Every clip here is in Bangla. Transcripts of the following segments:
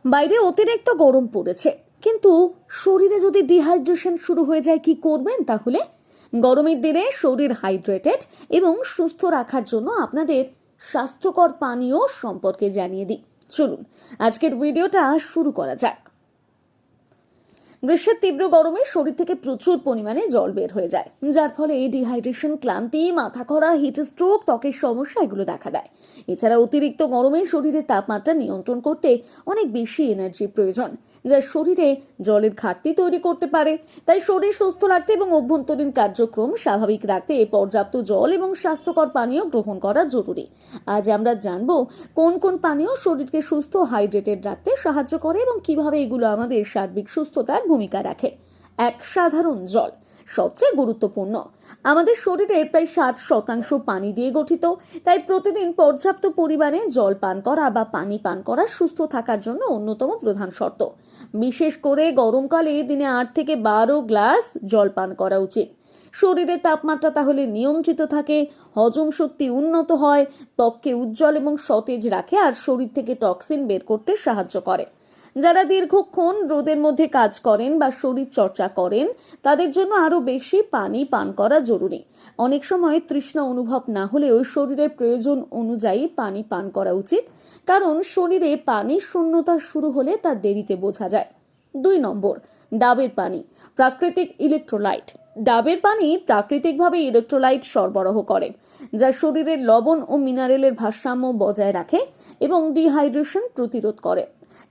বাইরে অতিরিক্ত গরম পড়েছে, কিন্তু শরীরে যদি ডিহাইড্রেশন শুরু হয়ে যায় কি করবেন তাহলে? গরমের দিনে শরীর হাইড্রেটেড এবং সুস্থ রাখার জন্য আপনাদের স্বাস্থ্যকর পানীয় সম্পর্কে জানিয়ে দিই। চলুন আজকের ভিডিওটা শুরু করা যাক। গ্রীষ্মের তীব্র গরমে শরীর থেকে প্রচুর পরিমাণে জল বের হয়ে যায়, যার ফলে ডিহাইড্রেশন, ক্লান্তি, মাথা ঘোরা, হিট স্ট্রোক, ত্বকের সমস্যা এগুলো দেখা দেয়। এছাড়া অতিরিক্ত গরমে শরীরের তাপমাত্রা নিয়ন্ত্রণ করতে অনেক বেশি এনার্জির প্রয়োজন, যা শরীরে জলের ঘাটতি তৈরি করতে পারে। তাই শরীর সুস্থ রাখতে এবং অভ্যন্তরীণ কার্যক্রম স্বাভাবিক রাখতে পর্যাপ্ত জল এবং স্বাস্থ্যকর পানীয় গ্রহণ করা জরুরি। আজ আমরা জানবো কোন কোন পানীয় শরীরকে সুস্থ হাইড্রেটেড রাখতে সাহায্য করে এবং কিভাবে এগুলো আমাদের সার্বিক সুস্থতার ভূমিকা রাখে। এক, সাধারণ জল সবচেয়ে গুরুত্বপূর্ণ। আমাদের শরীরের প্রায় 60% পানি দিয়ে গঠিত, তাই প্রতিদিন পর্যাপ্ত পরিমাণে জল পান করা বা পানি পান করা সুস্থ থাকার জন্য অন্যতম প্রধান শর্ত। বিশেষ করে গরমকালে দিনে 8 থেকে 12 গ্লাস জল পান করা উচিত। শরীরের তাপমাত্রা তাহলে নিয়ন্ত্রিত থাকে, হজম শক্তি উন্নত হয়, ত্বককে উজ্জ্বল এবং সতেজ রাখে আর শরীর থেকে টক্সিন বের করতে সাহায্য করে। যারা দীর্ঘক্ষণ রোদের মধ্যে কাজ করেন বা শরীর চর্চা করেন তাদের জন্য আরো বেশি পানি পান করা জরুরি। অনেক সময় তৃষ্ণা অনুভব না হলেও শরীরের প্রয়োজন অনুযায়ী পানি পান করা উচিত, কারণ শরীরে পানির শূন্যতা শুরু হলে তা দেরিতে বোঝা যায়। 2 নম্বর, ডাবের পানি, প্রাকৃতিক ইলেকট্রোলাইট। ডাবের পানি প্রাকৃতিকভাবে ইলেকট্রোলাইট সরবরাহ করে, যা শরীরের লবণ ও মিনারেলের ভারসাম্য বজায় রাখে এবং ডিহাইড্রেশন প্রতিরোধ করে।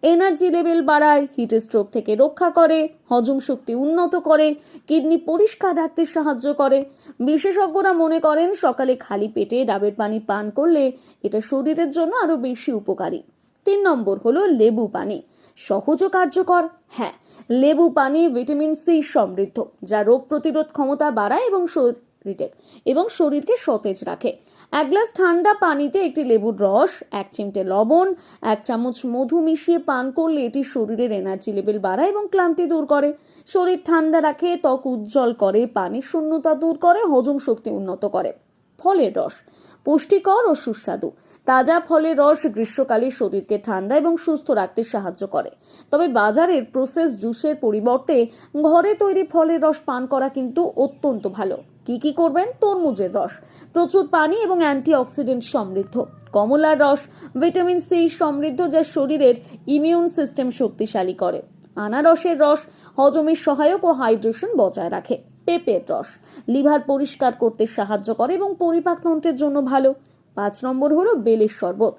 এনার্জি লেভেল বাড়ায়, হিট স্ট্রোক থেকে রক্ষা করে, হজম শক্তি উন্নত করে, কিডনি পরিষ্কার রাখতে সাহায্য করে। বিশেষজ্ঞরা মনে করেন সকালে খালি পেটে ডাবের পানি পান করলে এটা শরীরের জন্য আরো বেশি উপকারী। 3 নম্বর হলো লেবু পানি, সহজ ও কার্যকর। হ্যাঁ, লেবু পানি ভিটামিন সি সমৃদ্ধ, যা রোগ প্রতিরোধ ক্ষমতা বাড়ায় এবং শরীরকে সতেজ রাখে। 1 গ্লাস ঠান্ডা পানিতে একটি লেবুর রস, 1 চিমটে লবণ, 1 চামচ মধু মিশিয়ে পান করলে এটি শরীরের এনার্জি লেভেল বাড়ায় এবং ক্লান্তি দূর করে। শরীর ঠান্ডা রাখে, ত্বক উজ্জ্বল করে, পানির শূন্যতা দূর করে, হজম শক্তি উন্নত করে। ফলের রস, পুষ্টিকর ও সুস্বাদু। তাজা ফলের রস গ্রীষ্মকালে শরীরকে ঠান্ডা এবং সুস্থ রাখতে সাহায্য করে। তবে বাজারের প্রসেস জুসের পরিবর্তে ঘরে তৈরি ফলের রস পান করা কিন্তু অত্যন্ত ভালো। কি করবেন? তরমুজের রস প্রচুর পানি এবং অ্যান্টিঅক্সিডেন্ট সমৃদ্ধ। কমলার রস ভিটামিন সি সমৃদ্ধ, যা শরীরের ইমিউন সিস্টেম শক্তিশালী করে। আনারসের রস হজমের সহায়ক ও হাইড্রেশন বজায় রাখে। পেঁপের রস লিভার পরিষ্কার করতে সাহায্য করে এবং পরিপাকতন্ত্রের জন্য ভালো। 5 নম্বর হলো বেলের শরবত,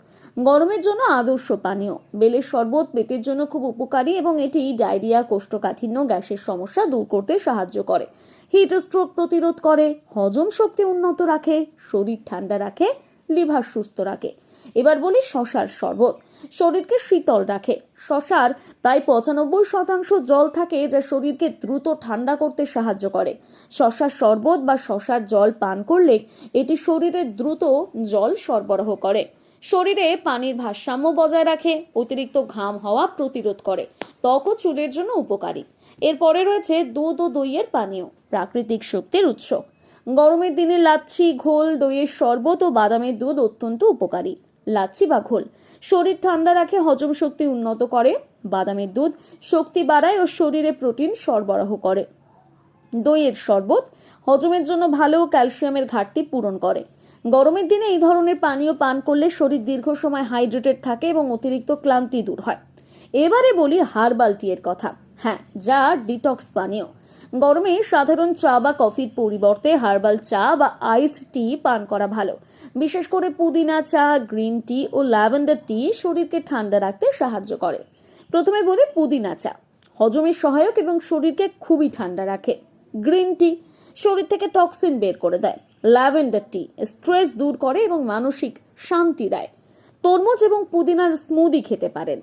গরমের জন্য আদর্শ পানীয়। বেলের শরবত পেটের জন্য খুব উপকারী এবং এটি ডায়রিয়া, কোষ্ঠকাঠিন্য, গ্যাসের সমস্যা দূর করতে সাহায্য করে। হিট স্ট্রোক প্রতিরোধ করে, হজম শক্তি উন্নত রাখে, শরীর ঠান্ডা রাখে, লিভার সুস্থ রাখে। এবার বলি শশার শরবত, শরীরকে শীতল রাখে। শশার প্রায় 95% জল থাকে, যা শরীরকে দ্রুত ঠান্ডা করতে সাহায্য করে। শশার শরবত বা শশার জল পান করলে এটি শরীরে দ্রুত জল সরবরাহ করে, শরীরে পানির ভারসাম্য বজায় রাখে, অতিরিক্ত ঘাম হওয়া প্রতিরোধ করে, ত্বক ও চুলের জন্য উপকারী। এরপরে রয়েছে দুধ ও দইয়ের পানীয়, প্রাকৃতিক শক্তির উৎস। গরমের দিনে লাচ্ছি, ঘোল, দইয়ের শরবত ও বাদামের দুধ অত্যন্ত উপকারী। লাচ্ছি বা ঘোল শরীর ঠান্ডা রাখে, হজম শক্তি উন্নত করে। বাদামের দুধ শক্তি বাড়ায় ও শরীরে প্রোটিন সরবরাহ করে। দইয়ের শরবত হজমের জন্য ভালো, ক্যালসিয়ামের ঘাটতি পূরণ করে। গরমের দিনে এই ধরনের পানীয় পান করলে শরীর দীর্ঘ সময় হাইড্রেটেড থাকে এবং অতিরিক্ত ক্লান্তি দূর হয়। এবারে বলি হার্বাল টি এর কথা। হ্যাঁ, যা ডিটক্স পানীয়। গরমে সাধারণ চা বা কফির পরিবর্তে হার্বাল চা বা আইসড টি পান করা ভালো। বিশেষ করে পুদিনা চা, গ্রিন টি ও ল্যাভেন্ডার টি শরীরকে ঠান্ডা রাখতে সাহায্য করে। প্রথমে বলি পুদিনা চা, হজমের সহায়ক এবং শরীরকে খুবই ঠান্ডা রাখে। গ্রিন টি শরীর থেকে টক্সিন বের করে দেয়। ল্যাভেন্ডার টি স্ট্রেস দূর করে এবং মানসিক শান্তি দেয়। তরমুজ এবং পুদিনার স্মুদি খেতে পারেন।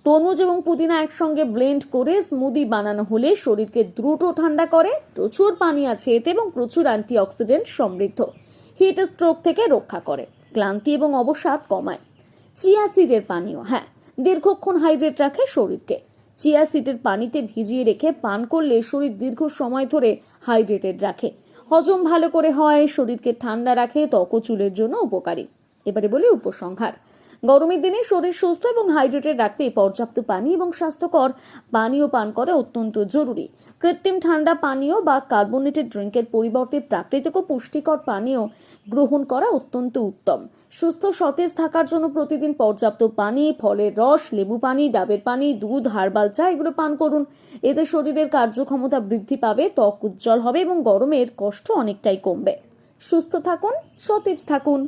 তরমুজ এবং পুদিনা একসঙ্গে ব্লেন্ড করে স্মুদি বানানো হলে শরীরকে দ্রুত ঠান্ডা করে। প্রচুর পানি আছে এতে এবং প্রচুর অ্যান্টিঅক্সিডেন্ট সমৃদ্ধ, হিট স্ট্রোক থেকে রক্ষা করে, ক্লান্তি এবং অবসাদ কমায়। চিয়া সিডের পানীয়, হ্যাঁ, দীর্ঘক্ষণ হাইড্রেট রাখে শরীরকে। চিয়া সিডের পানিতে ভিজিয়ে রেখে পান করলে শরীর দীর্ঘ সময় ধরে হাইড্রেটেড রাখে, হজম ভালো করে হয়, শরীরকে ঠান্ডা রাখে, ত্বক ও চুলের জন্য উপকারী। এবারে বলি উপসংহার। গরমের দিনে শরীর সুস্থ এবং হাইড্রেটেড রাখতে পর্যাপ্ত পানি এবং স্বাস্থ্যকর পানীয় পান করা অত্যন্ত জরুরি। কৃত্রিম ঠান্ডা পানীয় বা কার্বোনেটেড ড্রিঙ্কের পরিবর্তে প্রাকৃতিক ও পুষ্টিকর পানীয় গ্রহণ করা অত্যন্ত উত্তম। সুস্থ সতেজ থাকার জন্য প্রতিদিন পর্যাপ্ত পানি, ফলের রস, লেবু পানি, ডাবের পানি, দুধ, হার্বাল চা এগুলো পান করুন। এতে শরীরের কার্যক্ষমতা বৃদ্ধি পাবে, ত্বক উজ্জ্বল হবে এবং গরমের কষ্ট অনেকটাই কমবে। সুস্থ থাকুন, সতেজ থাকুন।